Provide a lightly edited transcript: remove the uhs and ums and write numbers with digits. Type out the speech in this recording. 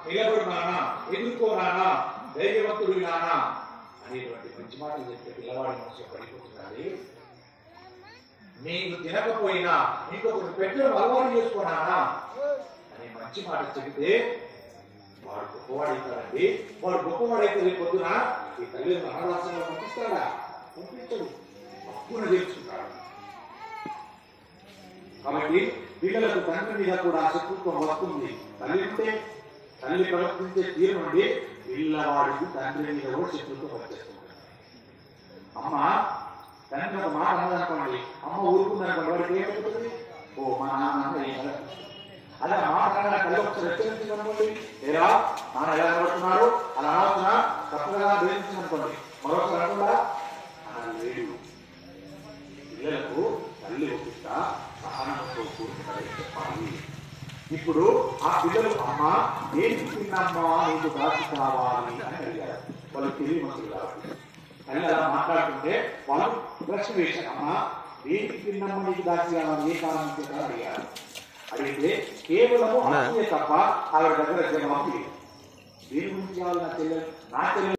నిలబడు నానా, ఎదుర్కో నానా, ధైర్యవంతుడు నానా అనేటువంటి మంచి మాటలు చెప్పే పిల్లవాడి మనసు పడిపోతున్నది. నీకు తినకపోయినా ఇంకొకరు పెట్టడం అలవాటు చేసుకోనానా అనే మంచి మాట చెబితే వాడు గొప్పవాడైతాడండి. వాడు గొప్పవాడైతే రేపు పొద్దున ఈ తల్లి అనాథాశ్రమంలో పంపిస్తాడా? పంపించడు, హక్కున తెలుసుకుంటాడు. కాబట్టి పిల్లలకు తండ్రి మీద కూడా శత్రుత్వం వస్తుంది. తల్లి ఉంటే తల్లి ప్రవర్తించే తీరు నుండి పిల్లవాడికి తండ్రి మీద కూడా శత్రుత్వం వచ్చేస్తుంది. అమ్మ తండ్రి ఒక మాట అన్నదనుకోండి, అమ్మ ఊరుకుందనుకోండి, వాడికి ఏమవుతుంది? ఓ మా నాన్న అలా మాట కళ్ళు ఒకసారి హెచ్చరించిందనుకోండి, లేదా నాన్న ఎలా నిలబడుతున్నారు అలా ఆలోచన తప్పగా గ్రహించిందనుకోండి, మరొకసారి అనుకుంటా అలా లేడు. పిల్లలకు తల్లి ఒప్పిస్తా సహనంతో కూర్చుంటారని చెప్పాలి. ఇప్పుడు ఆ పిల్లలు అమ్మ ఏం తిన్నమ్మా నీకు దాచి కావాలి అని అడిగారు. వాళ్ళు తెలివి మనుషులు కాబట్టి తల్లి అలా మాట్లాడుతుంటే వాళ్ళు ప్రశ్న వేశారు, అమ్మ ఏంటి తిన్నమ్మ నీకు దాచి కావాలి, ఏ కారణం చేత అడిగారు. అడిగితే కేవలము అసూయ తప్ప ఆవిడ దగ్గర జవాబు లేదు. దేని గురించి కావాలి నా చెల్లెలు? నా చెల్లెలు